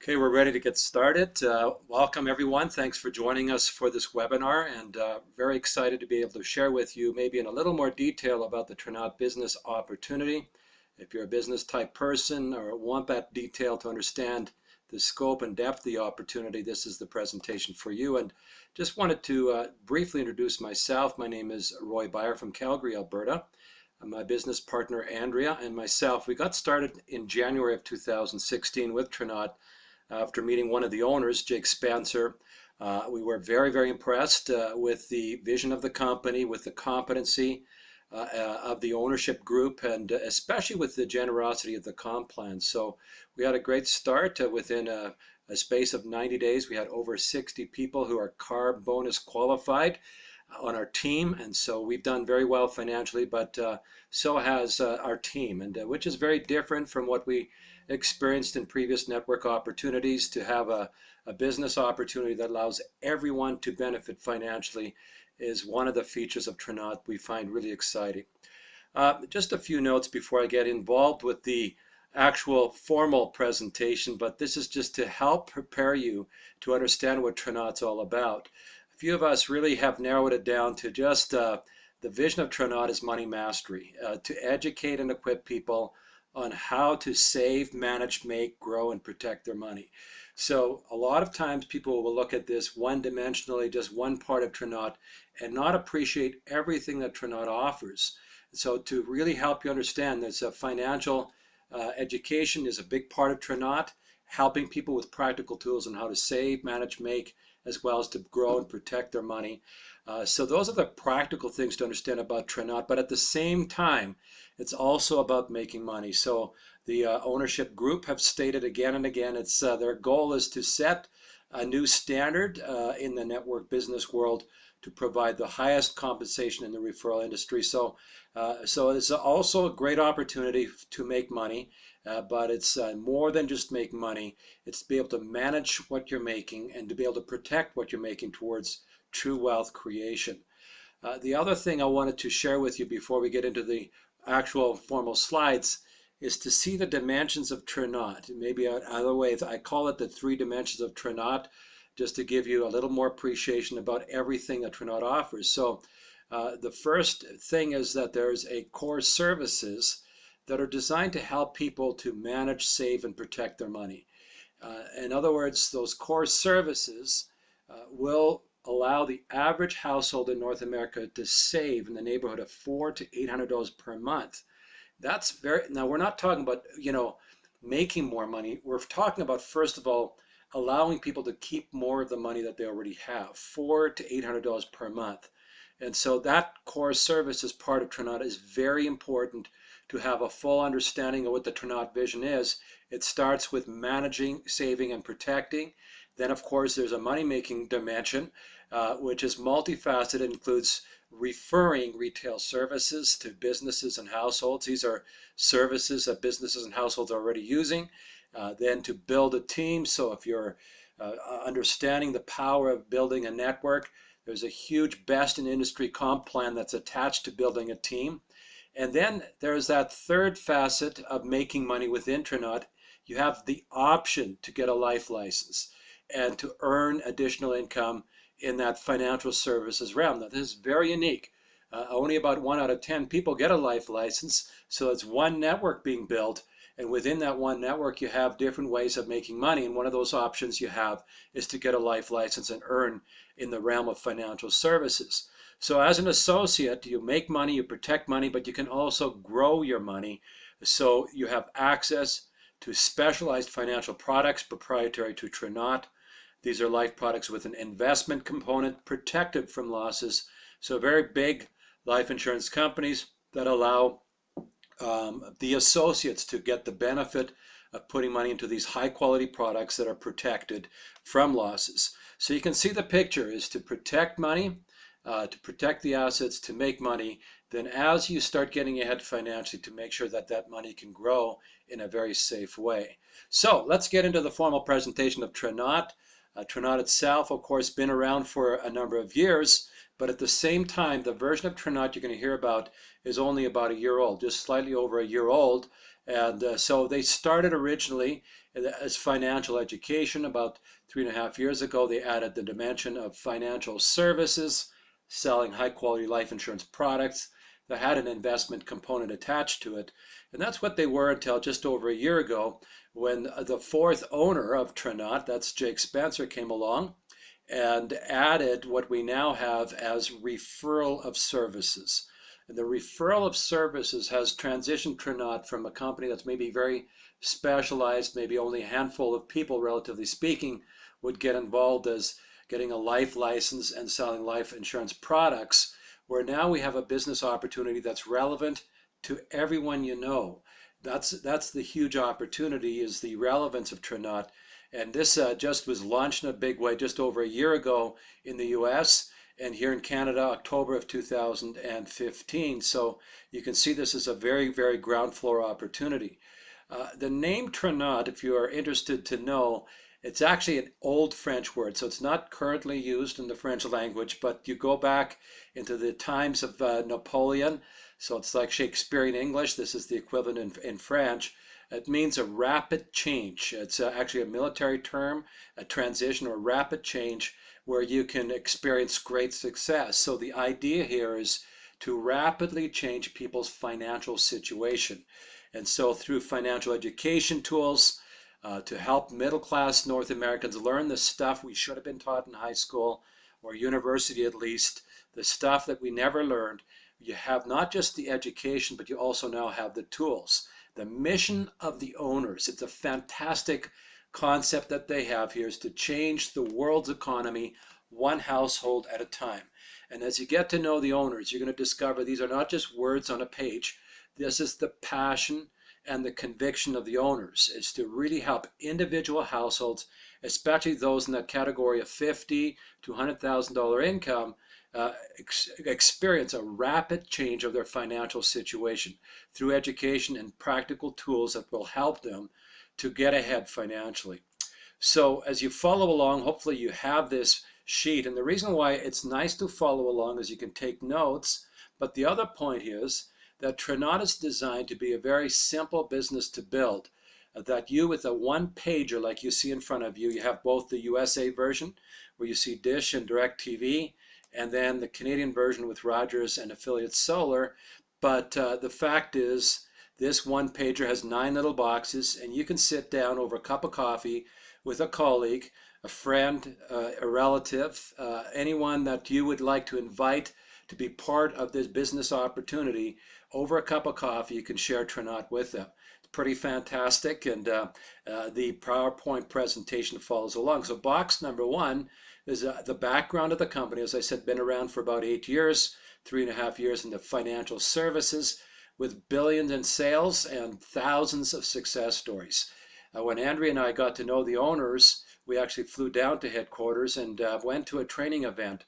Okay, we're ready to get started. Welcome everyone. Thanks for joining us for this webinar, and very excited to be able to share with you maybe in a little more detail about the Tranont business opportunity. If you're a business type person or want that detail to understand the scope and depth of the opportunity, this is the presentation for you. And just wanted to briefly introduce myself. My name is Roy Beyer from Calgary, Alberta. My business partner Andrea and myself, we got started in January of 2016 with Tranont. After meeting one of the owners, Jake Spencer, we were very impressed with the vision of the company, with the competency of the ownership group, and especially with the generosity of the comp plan. So we had a great start. Within a space of 90 days, we had over 60 people who are CARB bonus qualified on our team, and so we've done very well financially, but so has our team, and which is very different from what we experienced in previous network opportunities. To have a business opportunity that allows everyone to benefit financially is one of the features of Tranont we find really exciting. Just a few notes before I get involved with the actual formal presentation, but this is just to help prepare you to understand what Tranont's all about. A few of us really have narrowed it down to just the vision of Tranont is money mastery, to educate and equip people on how to save, manage, make, grow, and protect their money. So a lot of times people will look at this one-dimensionally, just one part of Tranont, and not appreciate everything that Tranont offers. So to really help you understand, there's a financial education is a big part of Tranont, helping people with practical tools on how to save, manage, make, as well as to grow and protect their money. So those are the practical things to understand about Tranont, but at the same time, it's also about making money. So the ownership group have stated again and again, it's their goal is to set a new standard in the network business world to provide the highest compensation in the referral industry. So it's also a great opportunity to make money, but it's more than just make money. It's to be able to manage what you're making and to be able to protect what you're making towards true wealth creation. The other thing I wanted to share with you before we get into the actual formal slides is to see the dimensions of Tranont. Maybe another way, I call it the 3 dimensions of Tranont, just to give you a little more appreciation about everything that Tranont offers. So the first thing is that there's a core services that are designed to help people to manage, save, and protect their money. In other words, those core services will allow the average household in North America to save in the neighborhood of $400 to $800 per month. That's now we're not talking about, making more money. We're talking about, first of all, allowing people to keep more of the money that they already have, $400 to $800 per month. And so that core service as part of Tranont is very important to have a full understanding of what the Tranont vision is. It starts with managing, saving, and protecting. Then, of course, there's a money-making dimension, which is multifaceted. It includes referring retail services to businesses and households. These are services that businesses and households are already using. Then to build a team. So if you're understanding the power of building a network, there's a huge best in industry comp plan that's attached to building a team. And then there's that third facet of making money within Tranont. You have the option to get a life license and to earn additional income in that financial services realm. Now, this is very unique. Only about 1 out of 10 people get a life license, so it's one network being built, and within that one network you have different ways of making money, and one of those options you have is to get a life license and earn in the realm of financial services. So as an associate, you make money, you protect money, but you can also grow your money. So you have access to specialized financial products proprietary to Tranont. These are life products with an investment component protected from losses. So very big life insurance companies that allow the associates to get the benefit of putting money into these high quality products that are protected from losses. So you can see the picture is to protect money, to protect the assets, to make money. Then as you start getting ahead financially, to make sure that that money can grow in a very safe way. So let's get into the formal presentation of Tranont. Tranont itself, of course, been around for a number of years, but at the same time, the version of Tranont you're going to hear about is only about a year old, just slightly over a year old. And so they started originally as financial education. About 3.5 years ago, they added the dimension of financial services, selling high quality life insurance products that had an investment component attached to it. And that's what they were until just over a year ago when the fourth owner of Tranont, that's Jake Spencer, came along and added what we now have as referral of services. And the referral of services has transitioned Tranont from a company that's maybe very specialized, maybe only a handful of people, relatively speaking, would get involved as getting a life license and selling life insurance products, where now we have a business opportunity that's relevant to everyone you know. That's the huge opportunity, is the relevance of Tranont. And this just was launched in a big way just over a year ago in the US, and here in Canada, October of 2015. So you can see this is a very, very ground floor opportunity. The name Tranont, if you are interested to know, it's actually an old French word, so it's not currently used in the French language, but you go back into the times of Napoleon, so it's like Shakespearean English. This is the equivalent in French. It means a rapid change. It's actually a military term, a transition or rapid change where you can experience great success. So the idea here is to rapidly change people's financial situation. And so through financial education tools, to help middle class North Americans learn the stuff we should have been taught in high school or university at least, the stuff that we never learned. You have not just the education, but you also now have the tools. The mission of the owners, it's a fantastic concept that they have here, is to change the world's economy one household at a time. And as you get to know the owners, you're going to discover these are not just words on a page. This is the passion and the conviction of the owners, is to really help individual households, especially those in that category of $50,000 to $100,000 income, experience a rapid change of their financial situation through education and practical tools that will help them to get ahead financially. So as you follow along, hopefully you have this sheet. And the reason why it's nice to follow along is you can take notes. But the other point is that Tranont is designed to be a very simple business to build. That you, with a one pager like you see in front of you, you have both the USA version where you see Dish and DirecTV, and then the Canadian version with Rogers and Affiliate Solar. But the fact is, this one pager has 9 little boxes, and you can sit down over a cup of coffee with a colleague, a friend, a relative, anyone that you would like to invite to be part of this business opportunity. Over a cup of coffee, you can share Tranont with them. It's pretty fantastic, and the PowerPoint presentation follows along. So box number 1 is the background of the company. As I said, been around for about 8 years, 3.5 years in the financial services, with billions in sales and thousands of success stories. When Andrea and I got to know the owners, we actually flew down to headquarters and went to a training event.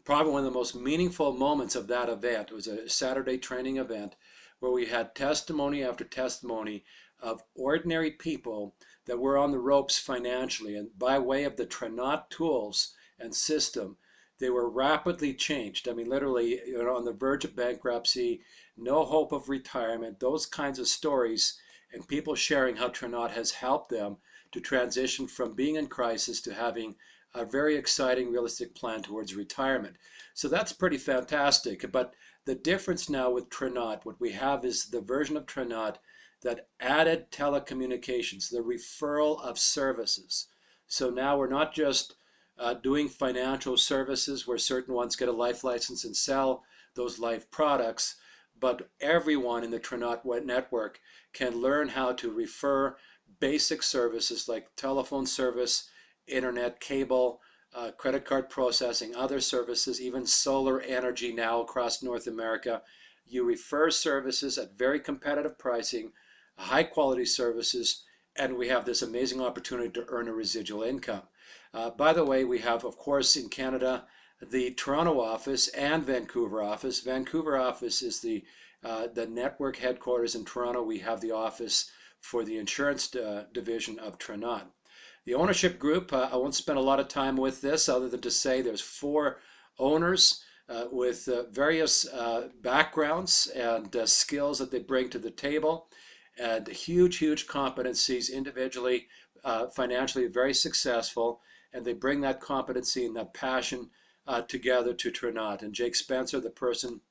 Probably one of the most meaningful moments of that event. It was a Saturday training event where we had testimony after testimony of ordinary people that were on the ropes financially, and by way of the Tranont tools and system, they were rapidly changed. I mean, literally, on the verge of bankruptcy, no hope of retirement, those kinds of stories, and people sharing how Tranont has helped them to transition from being in crisis to having a very exciting, realistic plan towards retirement. So that's pretty fantastic. But the difference now with Tranont, what we have is the version of Tranont that added telecommunications, the referral of services. So now we're not just doing financial services where certain ones get a life license and sell those life products, but everyone in the Tranont network can learn how to refer basic services like telephone service, internet, cable, credit card processing, other services, even solar energy now across North America. You refer services at very competitive pricing, high quality services, and we have this amazing opportunity to earn a residual income. By the way, we have, of course, in Canada, the Toronto office and Vancouver office. Vancouver office is the network headquarters. In Toronto, we have the office for the insurance division of Tranont. The ownership group, I won't spend a lot of time with this other than to say there's 4 owners with various backgrounds and skills that they bring to the table. and huge, huge competencies individually, financially very successful, and they bring that competency and that passion together to Tranont. And Jake Spencer, the person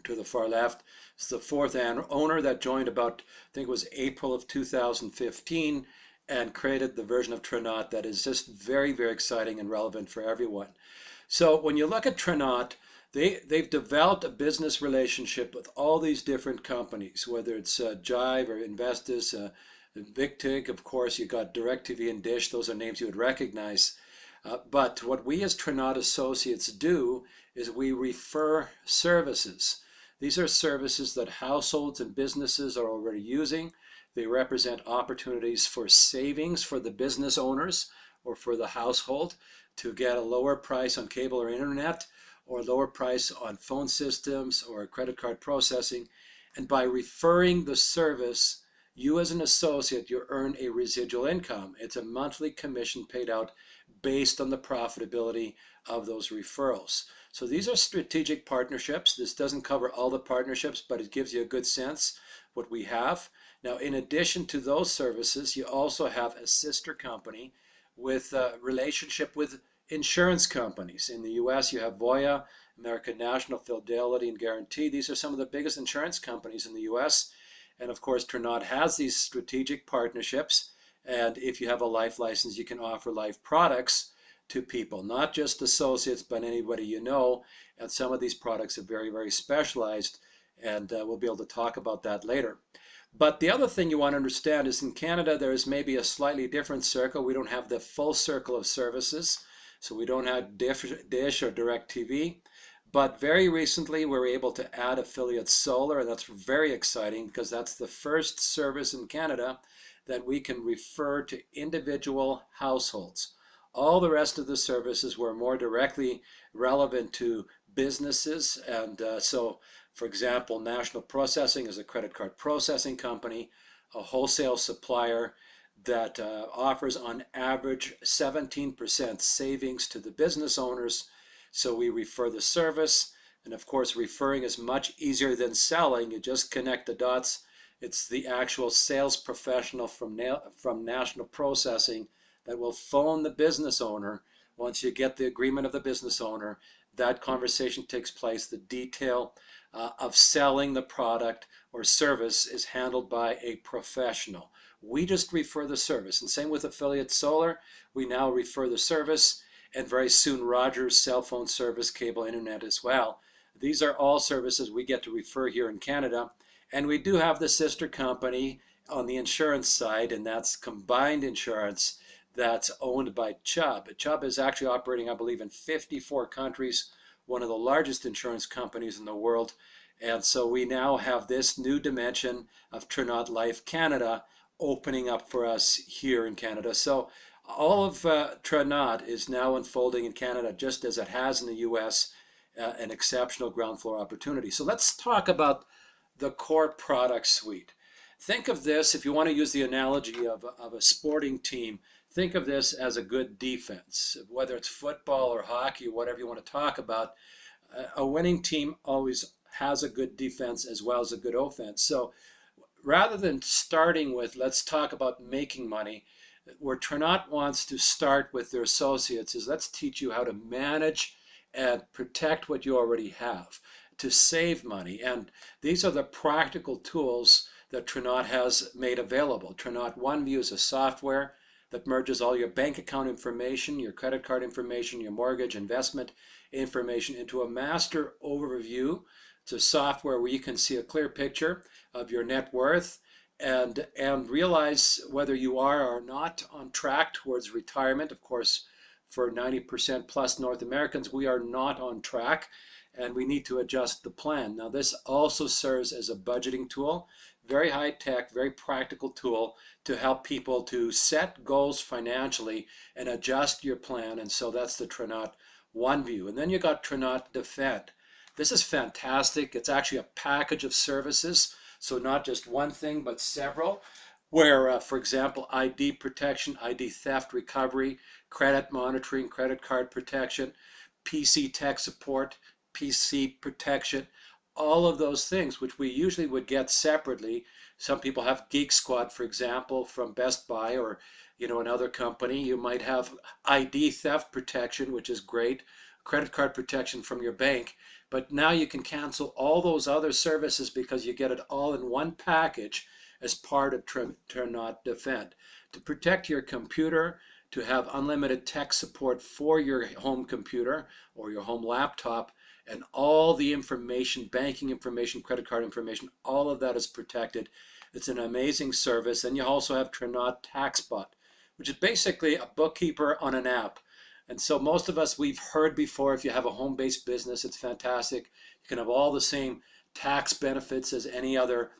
to the far left, is the fourth owner that joined about, I think it was April of 2015, and created the version of Tranont that is just very, very exciting and relevant for everyone. So when you look at Tranont, they've developed a business relationship with all these different companies, whether it's Jive or Investis, VicTig, of course, you got DirecTV and Dish. Those are names you would recognize. But what we as Tranont associates do is we refer services. These are services that households and businesses are already using. They represent opportunities for savings for the business owners or for the household to get a lower price on cable or internet, or a lower price on phone systems or credit card processing. And by referring the service, you as an associate, you earn a residual income. It's a monthly commission paid out based on the profitability of those referrals. So these are strategic partnerships. This doesn't cover all the partnerships, but it gives you a good sense what we have. Now, in addition to those services, you also have a sister company with a relationship with insurance companies. In the US, you have Voya, American National, Fidelity, and Guarantee. These are some of the biggest insurance companies in the US. And of course, Tranont has these strategic partnerships. And if you have a life license, you can offer life products to people, not just associates, but anybody you know. And some of these products are very, very specialized. And we'll be able to talk about that later. But the other thing you want to understand is in Canada, there is maybe a slightly different circle. We don't have the full circle of services. So we don't have Dish or DirecTV. But very recently, we were able to add affiliate solar, and that's very exciting because that's the first service in Canada that we can refer to individual households. All the rest of the services were more directly relevant to businesses. And so, for example, National Processing is a credit card processing company, a wholesale supplier that offers on average 17% savings to the business owners. So we refer the service, and of course referring is much easier than selling. You just connect the dots. It's the actual sales professional from National Processing that will phone the business owner. Once you get the agreement of the business owner, that conversation takes place. The detail of selling the product or service is handled by a professional. We just refer the service. And same with affiliate solar. We now refer the service, and very soon Rogers cell phone service, cable, internet as well. These are all services we get to refer here in Canada. And we do have the sister company on the insurance side, and that's Combined Insurance, that's owned by Chubb. Chubb is actually operating, I believe, in 54 countries, one of the largest insurance companies in the world. And so we now have this new dimension of Tranont Life Canada opening up for us here in Canada. So all of Tranont is now unfolding in Canada just as it has in the US, an exceptional ground floor opportunity. So let's talk about the core product suite. Think of this, if you want to use the analogy of a sporting team, think of this as a good defense. Whether it's football or hockey, whatever you want to talk about, a winning team always has a good defense as well as a good offense. So rather than starting with, let's talk about making money, where Tranont wants to start with their associates is let's teach you how to manage and protect what you already have, to save money. And these are the practical tools that Tranont has made available. Tranont OneView is a software that merges all your bank account information, your credit card information, your mortgage investment information into a master overview. It's a software where you can see a clear picture of your net worth and realize whether you are or not on track towards retirement. Of course, for 90% plus North Americans, we are not on track, and we need to adjust the plan. Now, this also serves as a budgeting tool, very high tech, very practical tool to help people to set goals financially and adjust your plan. And so that's the Tranont OneView. And then you got Tranont Defend. This is fantastic. It's actually a package of services. So not just one thing, but several, where, for example, ID protection, ID theft recovery, credit monitoring, credit card protection, PC tech support, PC protection, all of those things, which we usually would get separately, Some people have Geek Squad, for example, from Best Buy, or another company. You might have ID theft protection, which is great, credit card protection from your bank. But now you can cancel all those other services because you get it all in one package as part of Tranont Defend. To protect your computer, to have unlimited tech support for your home computer or your home laptop, and all the information, banking information, credit card information, all of that is protected. It's an amazing service. And you also have Tranont TaxBot, which is basically a bookkeeper on an app. And so most of us, we've heard before, if you have a home-based business, it's fantastic. You can have all the same tax benefits as any other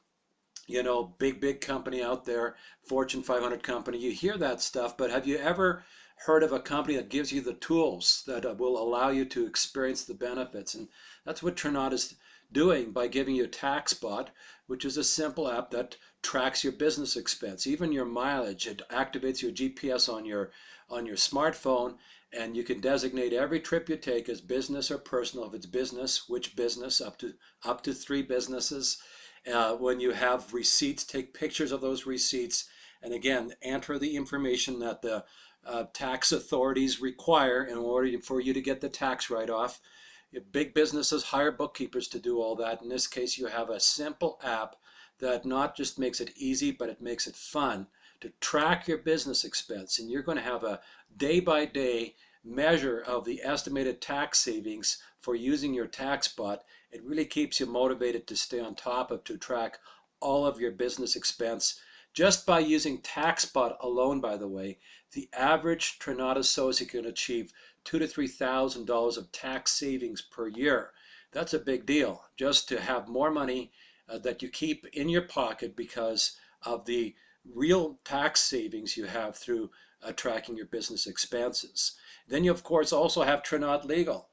big company out there, Fortune 500 company. You hear that stuff, but have you ever heard of a company that gives you the tools that will allow you to experience the benefits? And that's what Tranont is doing by giving you TaxBot, which is a simple app that tracks your business expense, even your mileage. It activates your GPS on your smartphone, and you can designate every trip you take as business or personal. If it's business, which business, up to 3 businesses. When you have receipts, take pictures of those receipts, and again, enter the information that the tax authorities require in order for you to get the tax write-off. If big businesses hire bookkeepers to do all that. In this case, you have a simple app that not just makes it easy, but it makes it fun to track your business expense. And you're going to have a day-by-day measure of the estimated tax savings for using your TaxBot. It really keeps you motivated to stay on top of, to track all of your business expense. Just by using TaxBot alone, by the way, the average Tranont associate can achieve $2,000 to $3,000 of tax savings per year. That's a big deal, just to have more money that you keep in your pocket because of the real tax savings you have through tracking your business expenses. Then you, of course, also have Tranont Legal.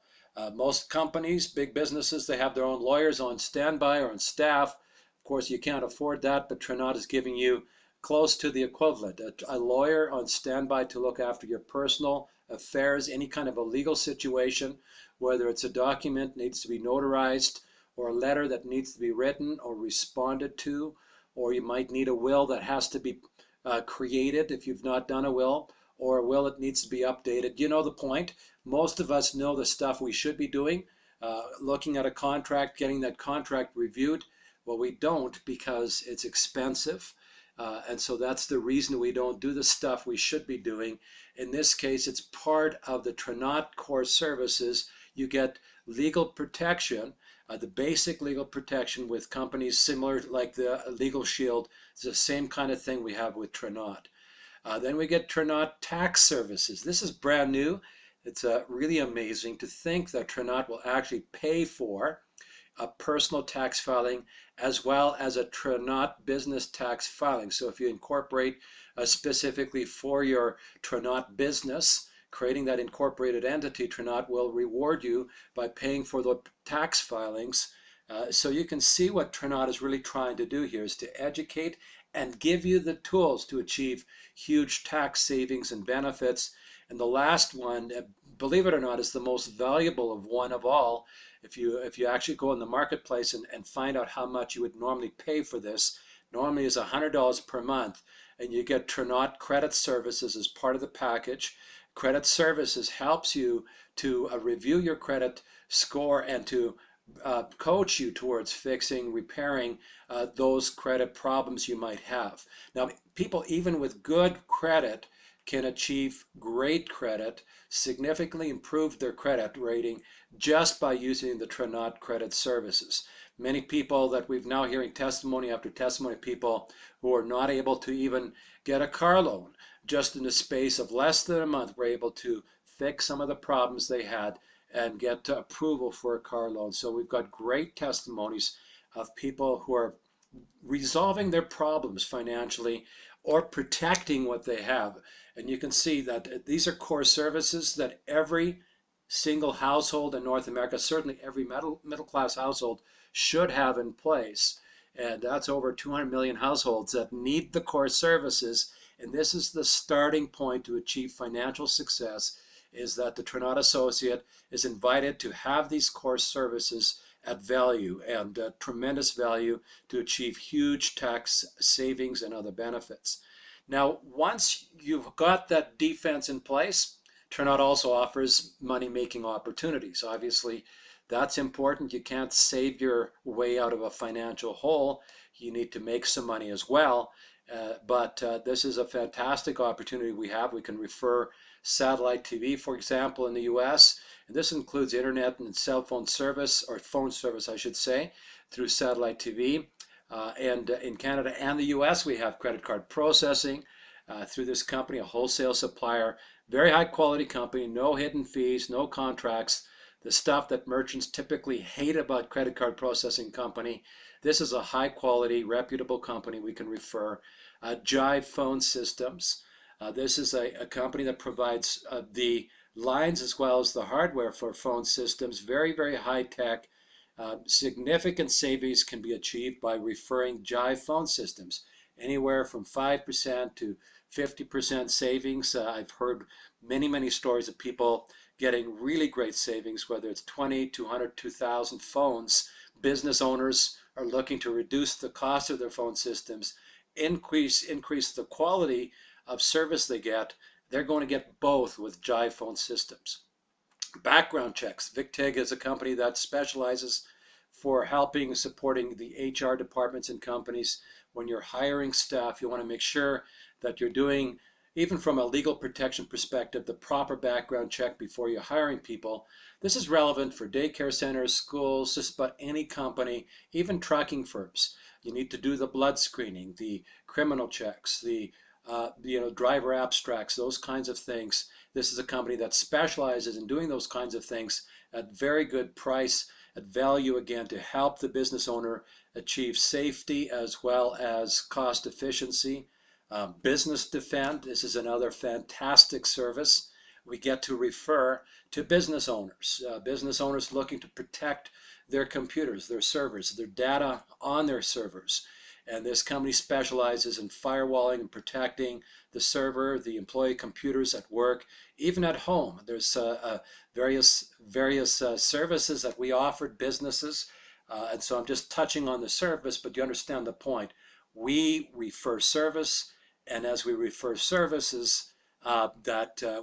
Most companies, big businesses, they have their own lawyers on standby or on staff. Of course, you can't afford that, but Tranont is giving you close to the equivalent. A lawyer on standby to look after your personal affairs, any kind of a legal situation, whether it's a document needs to be notarized, or a letter that needs to be written or responded to, or you might need a will that has to be created if you've not done a will, or a will that needs to be updated. You know the point. Most of us know the stuff we should be doing, looking at a contract, getting that contract reviewed. Well, we don't because it's expensive. And so that's the reason we don't do the stuff we should be doing. In this case, it's part of the Tranont core services. You get legal protection, the basic legal protection with companies similar like the Legal Shield. It's the same kind of thing we have with Tranont. Then we get Tranont Tax Services. This is brand new. It's really amazing to think that Tranont will actually pay for a personal tax filing as well as a Tranont business tax filing. So if you incorporate specifically for your Tranont business, creating that incorporated entity, Tranont will reward you by paying for the tax filings. So you can see what Tranont is really trying to do here is to educate and give you the tools to achieve huge tax savings and benefits. And the last one, believe it or not, is the most valuable of one of all. If you actually go in the marketplace and find out how much you would normally pay for this, normally is $100 per month, and you get Tranont Credit Services as part of the package. Credit Services helps you to review your credit score and to coach you towards fixing, repairing those credit problems you might have. Now, people even with good credit can achieve great credit, significantly improve their credit rating just by using the Tranont Credit Services. Many people that we've now hearing testimony after testimony, people who are not able to even get a car loan, just in the space of less than a month, were able to fix some of the problems they had and get approval for a car loan. So we've got great testimonies of people who are resolving their problems financially or protecting what they have. And you can see that these are core services that every single household in North America, certainly every middle class household, should have in place. And that's over 200 million households that need the core services. And this is the starting point to achieve financial success, is that the Tranont associate is invited to have these core services at value and tremendous value to achieve huge tax savings and other benefits. Now, once you've got that defense in place, Tranont also offers money-making opportunities. Obviously, that's important. You can't save your way out of a financial hole. You need to make some money as well. But this is a fantastic opportunity we have. We can refer satellite TV, for example, in the US, and this includes internet and cell phone service, or phone service, I should say, through satellite TV. And in Canada and the US, we have credit card processing through this company, a wholesale supplier. Very high quality company, no hidden fees, no contracts. The stuff that merchants typically hate about credit card processing company. This is a high quality, reputable company we can refer. Jive Phone Systems. This is a company that provides the lines as well as the hardware for phone systems. Very, very high tech. Significant savings can be achieved by referring Jive Phone Systems. Anywhere from 5% to 50% savings. I've heard many, many stories of people getting really great savings, whether it's 20, 200, 2,000 phones. Business owners are looking to reduce the cost of their phone systems, increase the quality of service they get. They're going to get both with Jive Phone Systems. Background checks. VicTig is a company that specializes for helping, supporting the HR departments in companies. When you're hiring staff, you want to make sure that you're doing, even from a legal protection perspective, the proper background check before you're hiring people. This is relevant for daycare centers, schools, just about any company, even trucking firms. You need to do the blood screening, the criminal checks, the driver abstracts, those kinds of things. This is a company that specializes in doing those kinds of things at very good price, at value again, to help the business owner achieve safety as well as cost efficiency. Business Defend, this is another fantastic service. We get to refer to business owners looking to protect their computers, their servers, their data on their servers. And this company specializes in firewalling and protecting the server, the employee computers at work, even at home. There's various services that we offered businesses. And so I'm just touching on the service, but you understand the point. We refer service, and as we refer services,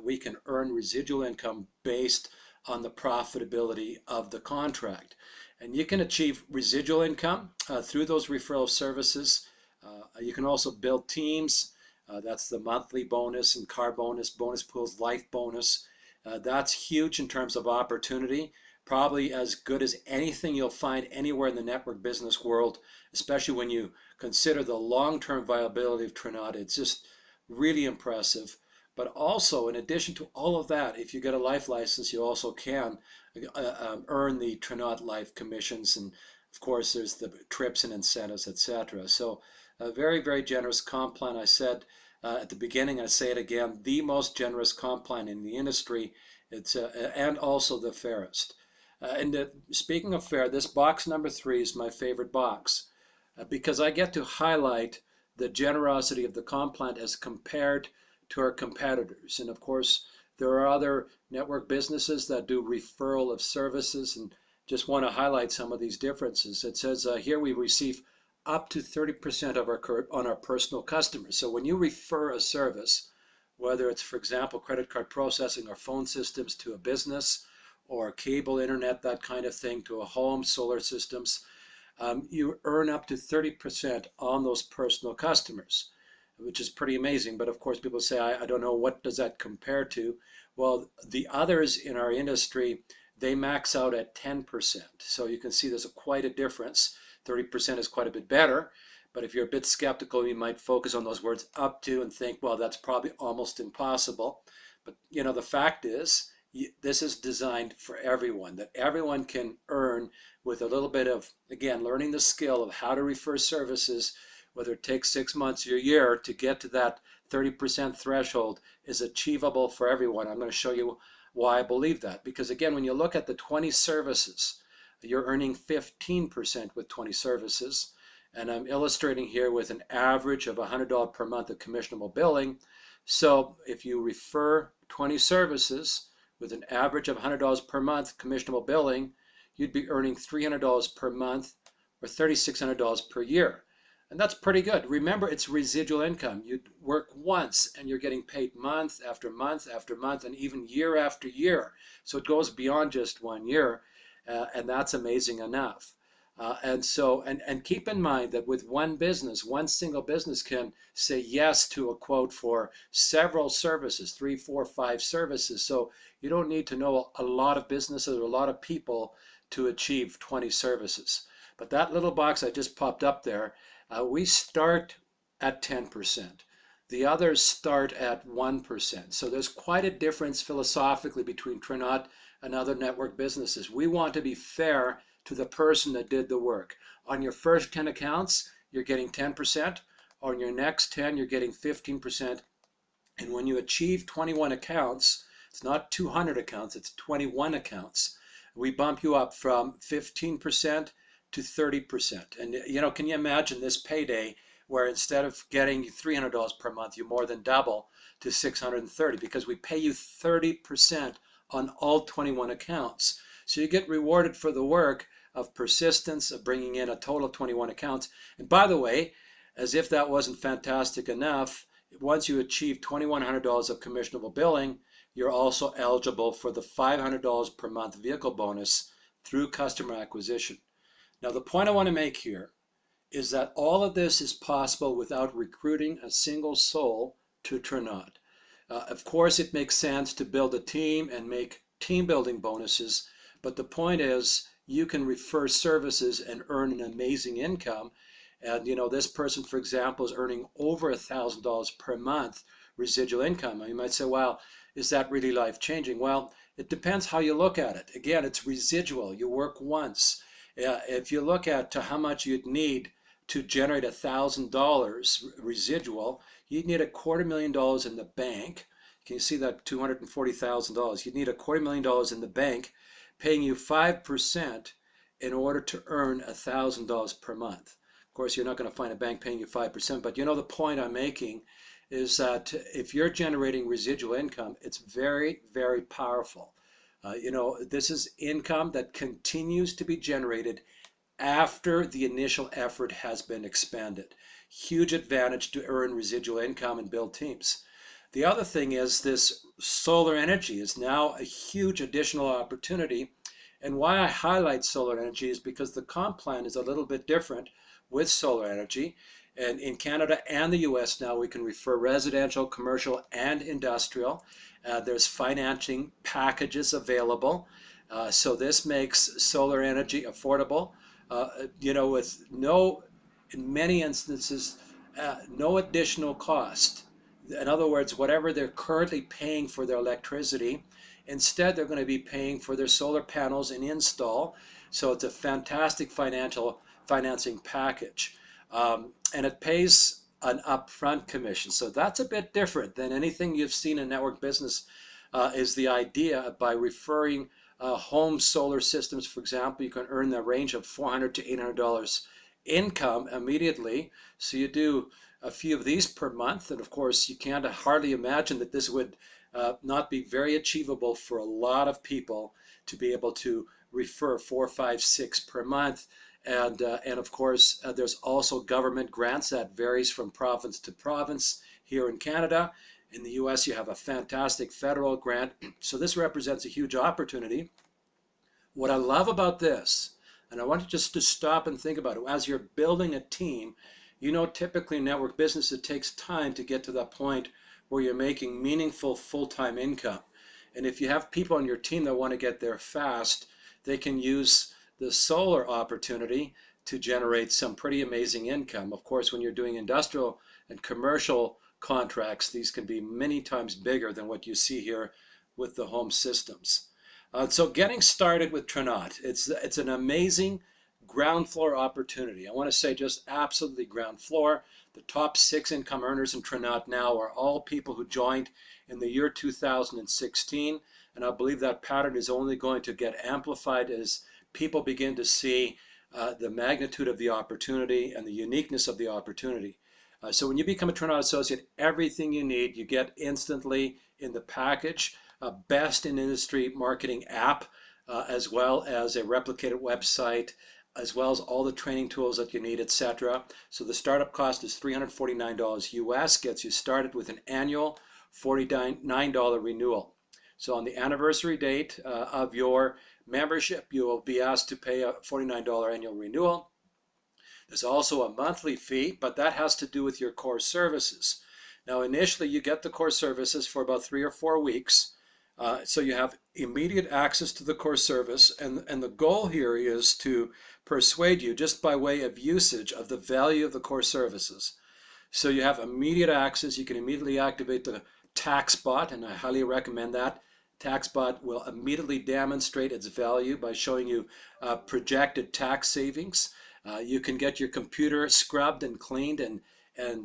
we can earn residual income based on the profitability of the contract. And you can achieve residual income through those referral services. You can also build teams. That's the monthly bonus and car bonus, bonus pools, life bonus. That's huge in terms of opportunity. Probably as good as anything you'll find anywhere in the network business world, especially when you consider the long-term viability of Tranont. It's just really impressive. But also, in addition to all of that, if you get a life license, you also can earn the Tranont Life commissions. And of course, there's the trips and incentives, etc. So a very, very generous comp plan. I said at the beginning, I say it again, the most generous comp plan in the industry. It's and also the fairest. Speaking of fair, this box number 3 is my favorite box because I get to highlight the generosity of the comp plan as compared to our competitors. And of course, there are other network businesses that do referral of services, and just want to highlight some of these differences. It says here we receive up to 30% of on our personal customers. So when you refer a service, whether it's, for example, credit card processing or phone systems to a business, or cable internet, that kind of thing, to a home, solar systems, you earn up to 30% on those personal customers, which is pretty amazing. But of course, people say, I don't know, what does that compare to? Well, the others in our industry, they max out at 10%. So you can see there's quite a difference. 30% is quite a bit better. But if you're a bit skeptical, you might focus on those words up to and think, well, that's probably almost impossible. But the fact is, this is designed for everyone, that everyone can earn with a little bit of, again, learning the skill of how to refer services, whether it takes 6 months or a year to get to that 30% threshold, is achievable for everyone. I'm going to show you why I believe that. Because again, when you look at the 20 services, you're earning 15% with 20 services. And I'm illustrating here with an average of $100 per month of commissionable billing. So if you refer 20 services with an average of $100 per month commissionable billing, you'd be earning $300 per month or $3,600 per year. And that's pretty good. Remember, it's residual income. You work once and you're getting paid month after month after month and even year after year. So it goes beyond just 1 year, and that's amazing enough. And keep in mind that with one business, one single business can say yes to a quote for several services, 3, 4, 5 services. So you don't need to know a lot of businesses or a lot of people to achieve 20 services. But that little box I just popped up there, we start at 10%. The others start at 1%. So there's quite a difference philosophically between Tranont and other network businesses. We want to be fair to the person that did the work. On your first 10 accounts, you're getting 10%. On your next 10, you're getting 15%. And when you achieve 21 accounts, it's not 200 accounts, it's 21 accounts. We bump you up from 15% to 30%. And can you imagine this payday where instead of getting $300 per month, you more than double to 630 because we pay you 30% on all 21 accounts. So you get rewarded for the work of persistence, of bringing in a total of 21 accounts. And by the way, as if that wasn't fantastic enough, once you achieve $2,100 of commissionable billing, you're also eligible for the $500 per month vehicle bonus through customer acquisition. Now, the point I want to make here is that all of this is possible without recruiting a single soul to Tranont. Of course, it makes sense to build a team and make team building bonuses, but the point is you can refer services and earn an amazing income. And this person, for example, is earning over $1,000 per month residual income. And you might say, well, is that really life-changing? Well, it depends how you look at it. Again, it's residual. You work once. If you look at how much you'd need to generate $1,000 residual, you'd need $250,000 in the bank. Can you see that $240,000? You'd need $250,000 in the bank, paying you 5% in order to earn $1,000 per month. Of course, you're not going to find a bank paying you 5%, but the point I'm making is that if you're generating residual income, it's very, very powerful. This is income that continues to be generated after the initial effort has been expended. Huge advantage to earn residual income and build teams. The other thing is this solar energy is now a huge additional opportunity. And why I highlight solar energy is because the comp plan is a little bit different with solar energy. And in Canada and the US now, we can refer residential, commercial, and industrial. There's financing packages available. So this makes solar energy affordable, with in many instances, no additional cost. In other words, whatever they're currently paying for their electricity, instead they're going to be paying for their solar panels and install. So it's a fantastic financing package. And it pays an upfront commission. So that's a bit different than anything you've seen in network business, is the idea by referring home solar systems, for example, you can earn the range of $400 to $800 income immediately. So you do a few of these per month. And of course, you can't hardly imagine that this would not be very achievable for a lot of people to be able to refer 4, 5, 6 per month. And of course, there's also government grants that varies from province to province. Here in Canada, in the US, you have a fantastic federal grant. So this represents a huge opportunity. What I love about this, and I want you just to stop and think about it, as you're building a team, typically in network business, it takes time to get to that point where you're making meaningful full-time income. And if you have people on your team that want to get there fast, they can use the solar opportunity to generate some pretty amazing income. Of course, when you're doing industrial and commercial contracts, these can be many times bigger than what you see here with the home systems. So getting started with Tranont, it's an amazing ground floor opportunity. I want to say just absolutely ground floor. The top 6 income earners in Tranont now are all people who joined in the year 2016, and I believe that pattern is only going to get amplified as people begin to see the magnitude of the opportunity and the uniqueness of the opportunity. So when you become a Tranont associate, everything you need, you get instantly in the package. Best in industry marketing app. as well as a replicated website, as well as all the training tools that you need, etc. So the startup cost is $349 US, gets you started with an annual $49 renewal. So on the anniversary date of your membership, you will be asked to pay a $49 annual renewal. There's also a monthly fee, but that has to do with your core services. Now, initially, you get the core services for about 3 or 4 weeks. So you have immediate access to the core service. And the goal here is to persuade you, just by way of usage, of the value of the core services. So you have immediate access. You can immediately activate the tax bot, and I highly recommend that. TaxBot will immediately demonstrate its value by showing you projected tax savings. You can get your computer scrubbed and cleaned, and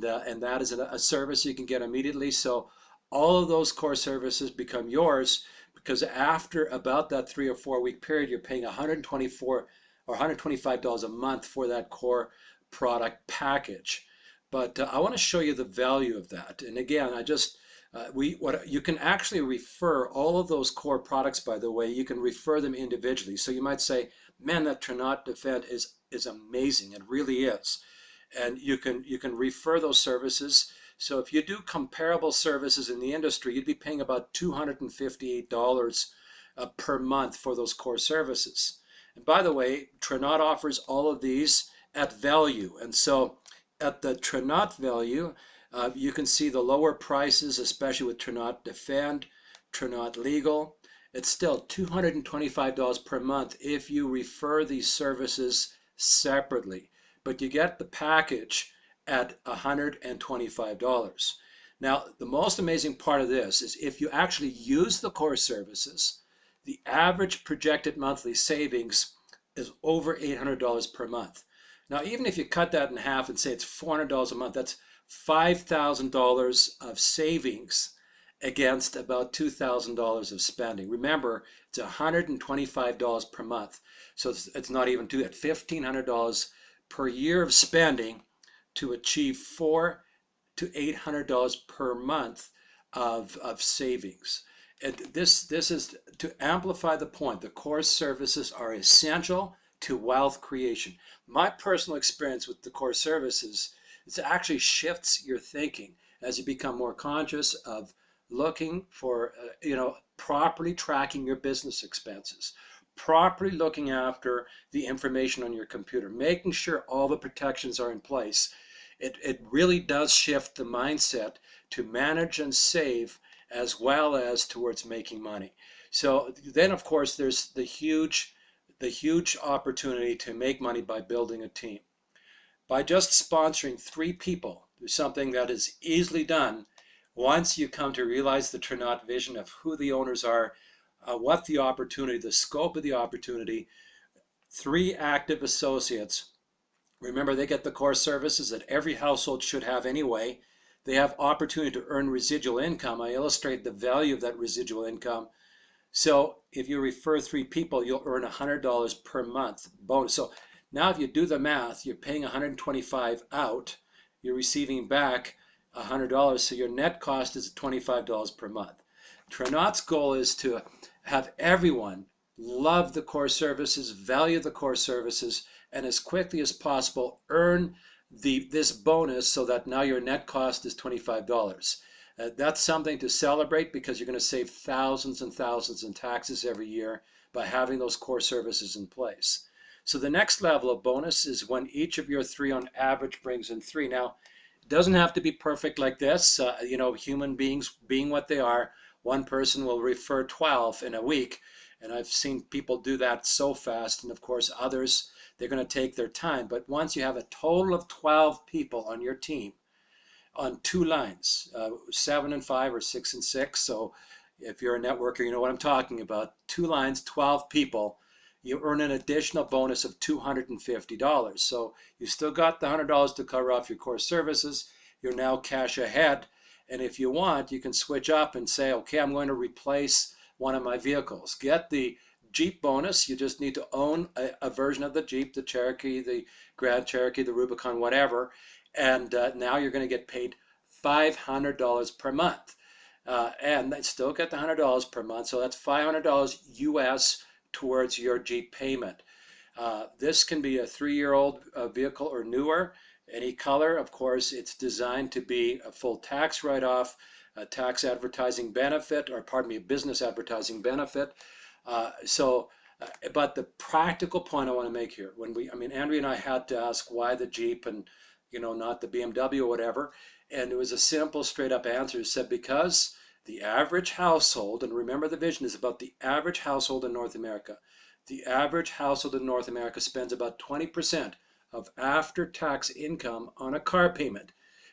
that is a service you can get immediately. So all of those core services become yours, because after about that 3 or 4 week period, you're paying 124 or $125 a month for that core product package. But I want to show you the value of that. And again, what you can actually refer all of those core products, by the way, you can refer them individually. So you might say, man, that Tranont Defend is amazing. It really is. And you can refer those services. So if you do comparable services in the industry, you'd be paying about $258 per month for those core services. And by the way, Tranont offers all of these at value. And so at the Tranont value, you can see the lower prices, especially with Tranont Defend, Tranont Legal. It's still $225 per month if you refer these services separately, but you get the package at $125. Now, the most amazing part of this is if you actually use the core services, the average projected monthly savings is over $800 per month. Now, even if you cut that in half and say it's $400 a month, that's $5,000 of savings against about $2,000 of spending. Remember, it's $125 per month. So it's not even $1,500 per year of spending to achieve $400 to $800 per month of savings. And this is to amplify the point. The core services are essential to wealth creation. My personal experience with the core services, it actually shifts your thinking as you become more conscious of looking for, properly tracking your business expenses, properly looking after the information on your computer, making sure all the protections are in place. It really does shift the mindset to manage and save as well as towards making money. So then, of course, there's the huge opportunity to make money by building a team. By just sponsoring 3 people, there's something that is easily done once you come to realize the Tranont vision of who the owners are, what the opportunity, the scope of the opportunity. 3 active associates. Remember, they get the core services that every household should have anyway. They have opportunity to earn residual income. I illustrate the value of that residual income. So if you refer 3 people, you'll earn $100 per month bonus. So now if you do the math, you're paying $125 out, you're receiving back $100, so your net cost is $25 per month. Tranont's goal is to have everyone love the core services, value the core services, and as quickly as possible earn this bonus so that now your net cost is $25. That's something to celebrate, because you're going to save thousands and thousands in taxes every year by having those core services in place. So the next level of bonus is when each of your 3 on average brings in 3. Now, it doesn't have to be perfect like this. Human beings being what they are, one person will refer 12 in a week. And I've seen people do that so fast. And of course, others, they're going to take their time. But once you have a total of 12 people on your team, on 2 lines, 7 and 5 or 6 and 6. So if you're a networker, you know what I'm talking about. 2 lines, 12 people, you earn an additional bonus of $250. So you still got the $100 to cover off your core services. You're now cash ahead. And if you want, you can switch up and say, okay, I'm going to replace one of my vehicles. Get the Jeep bonus. You just need to own a version of the Jeep, the Cherokee, the Grand Cherokee, the Rubicon, whatever. And now you're going to get paid $500 per month. And they still get the $100 per month. So that's $500 US towards your Jeep payment. This can be a 3-year-old vehicle or newer, any color. Of course, it's designed to be a full tax write-off, a tax advertising benefit, or pardon me, a business advertising benefit. But the practical point I want to make here, I mean, Andrea and I had to ask why the Jeep and, not the BMW or whatever. And it was a simple, straight up answer. It said, because the average household, and remember the vision is about the average household in North America. The average household in North America spends about 20% of after-tax income on a car payment.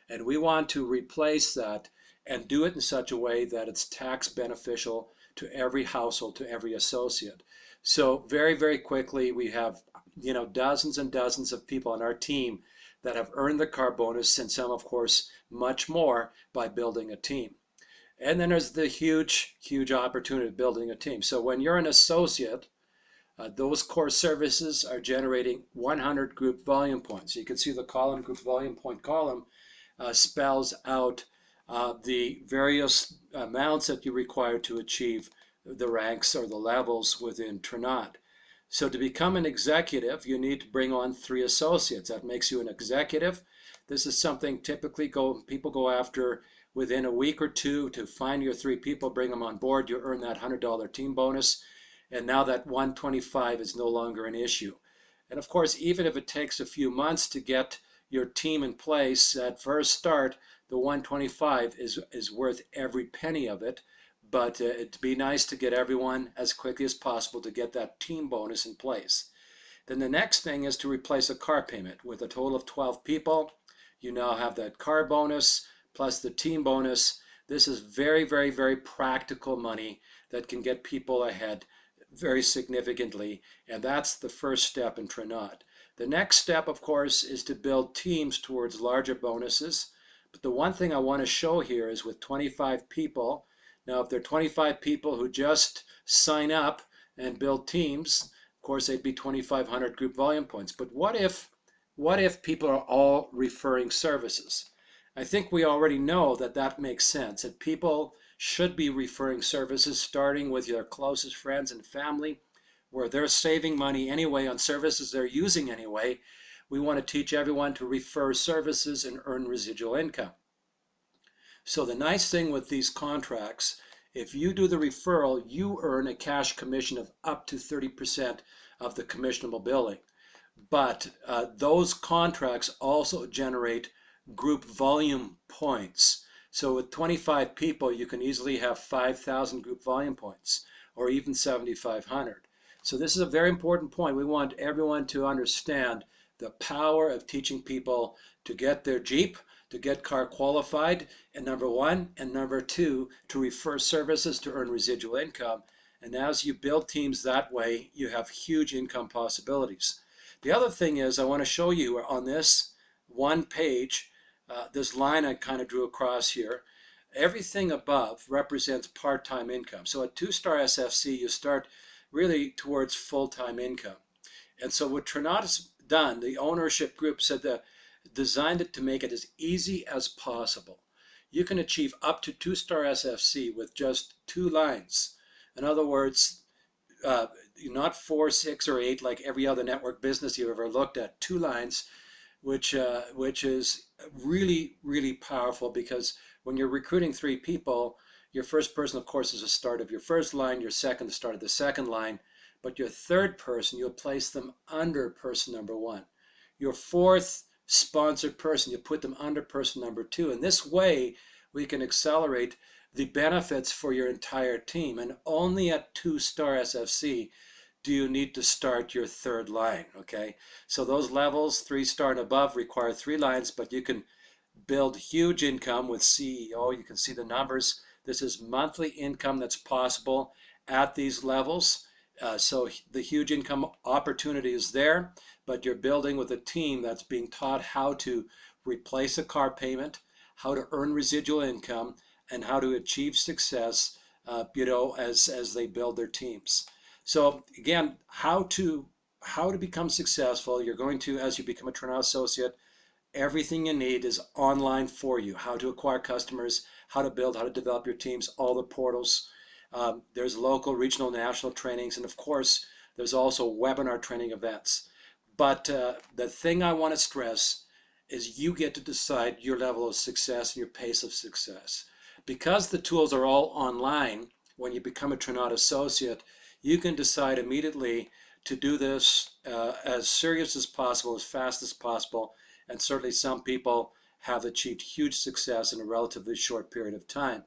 And we want to replace that and do it in such a way that it's tax beneficial to every household, to every associate. So very, very quickly, we have, dozens and dozens of people on our team that have earned the car bonus, and some, of course, much more by building a team. And then there's the huge, huge opportunity of building a team. So when you're an associate, those core services are generating 100 group volume points. You can see the column, group volume point column, spells out the various amounts that you require to achieve the ranks or the levels within Tranont. So to become an executive, you need to bring on 3 associates. That makes you an executive. This is something typically people go after within a week or 2 to find your 3 people, bring them on board. You earn that $100 team bonus. And now that 125 is no longer an issue. And of course, even if it takes a few months to get your team in place at first start, the 125 is worth every penny of it. But it'd be nice to get everyone as quickly as possible to get that team bonus in place. Then the next thing is to replace a car payment. With a total of 12 people, you now have that car bonus plus the team bonus. This is very, very, very practical money that can get people ahead very significantly, and that's the first step in Tranont. The next step, of course, is to build teams towards larger bonuses. But the one thing I want to show here is with 25 people. Now, if there are 25 people who just sign up and build teams, of course, they'd be 2,500 group volume points. But what if people are all referring services? I think we already know that that makes sense, that people should be referring services, starting with your closest friends and family, where they're saving money anyway on services they're using anyway. We want to teach everyone to refer services and earn residual income. So the nice thing with these contracts, if you do the referral, you earn a cash commission of up to 30% of the commissionable billing. But those contracts also generate group volume points. So with 25 people, you can easily have 5,000 group volume points, or even 7,500. So this is a very important point. We want everyone to understand the power of teaching people to get their Jeep, to get car qualified, and number 1, and number 2, to refer services to earn residual income. And as you build teams that way, you have huge income possibilities. The other thing is, I want to show you on this one page, this line I kind of drew across here. Everything above represents part-time income. So at 2-star SFC, you start really towards full-time income. And so what Tranont has done, the ownership group said that designed it to make it as easy as possible. You can achieve up to 2-star SFC with just 2 lines. In other words, not 4, 6, or 8 like every other network business you've ever looked at. 2 lines, which is really, really powerful, because when you're recruiting 3 people, your first person, of course, is the start of your first line, your second, the start of the second line, but your third person, you'll place them under person number 1. Your fourth sponsored person, you put them under person number 2. In this way, we can accelerate the benefits for your entire team. And only at 2-star SFC do you need to start your third line, okay? So those levels, 3-star and above, require 3 lines, but you can build huge income with CEO. You can see the numbers. This is monthly income that's possible at these levels. So the huge income opportunity is there, but you're building with a team that's being taught how to replace a car payment, how to earn residual income, and how to achieve success, as they build their teams. So again, how to become successful. You're going to, as you become a Tranont associate, everything you need is online for you. How to acquire customers, how to build, how to develop your teams, all the portals. There's local, regional, national trainings, and of course, there's also webinar training events. But the thing I want to stress is you get to decide your level of success and your pace of success. Because the tools are all online, when you become a Tranont associate, you can decide immediately to do this as serious as possible, as fast as possible, and certainly some people have achieved huge success in a relatively short period of time.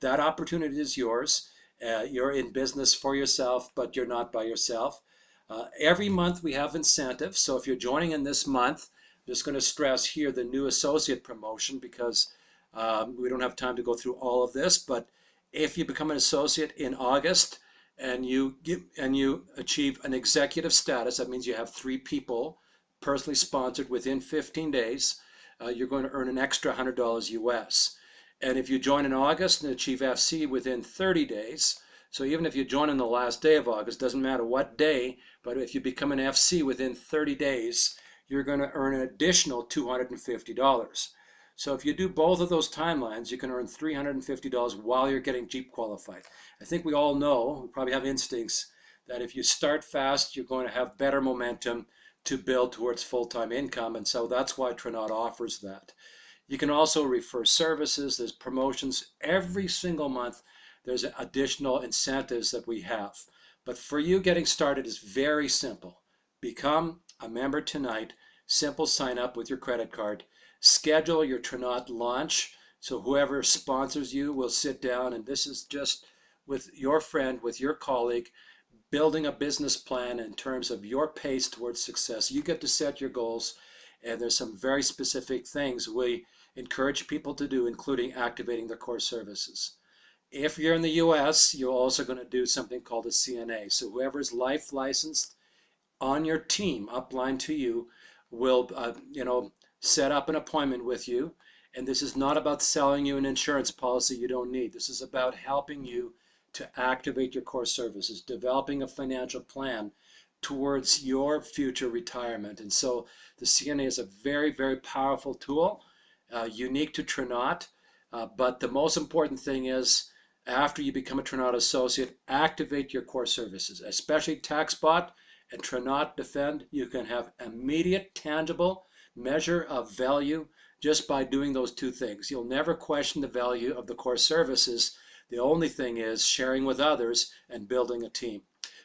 That opportunity is yours. You're in business for yourself, but you're not by yourself. Every month we have incentives. So if you're joining in this month, I'm just going to stress here the new associate promotion because we don't have time to go through all of this. But if you become an associate in August and you achieve an executive status, that means you have 3 people personally sponsored within 15 days. You're going to earn an extra $100 US. And if you join in August and achieve FC within 30 days, so even if you join on the last day of August, doesn't matter what day, but if you become an FC within 30 days, you're going to earn an additional $250. So if you do both of those timelines, you can earn $350 while you're getting Jeep qualified. I think we all know, we probably have instincts, that if you start fast, you're going to have better momentum to build towards full-time income. And so that's why Tranont offers that. You can also refer services. There's promotions every single month. There's additional incentives that we have. But for you, getting started is very simple. Become a member tonight. Simple sign up with your credit card. Schedule your Tranont launch. So whoever sponsors you will sit down, and this is just with your friend, with your colleague, building a business plan in terms of your pace towards success. You get to set your goals, and there's some very specific things we encourage people to do, including activating their core services. If you're in the US, you're also going to do something called a CNA. So whoever's life licensed on your team, upline to you, will set up an appointment with you. And this is not about selling you an insurance policy you don't need. This is about helping you to activate your core services, developing a financial plan towards your future retirement. And so the CNA is a very, very powerful tool, unique to Tranont. But the most important thing is, after you become a Tranont associate, activate your core services, especially TaxBot and Tranont Defend. You can have immediate, tangible measure of value just by doing those two things. You'll never question the value of the core services. The only thing is sharing with others and building a team.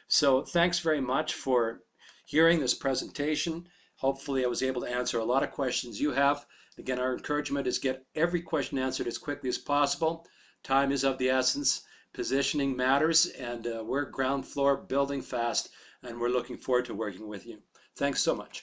So thanks very much for hearing this presentation. Hopefully I was able to answer a lot of questions you have. Again, our encouragement is get every question answered as quickly as possible. Time is of the essence. Positioning matters, and we're ground floor building fast, and we're looking forward to working with you. Thanks so much.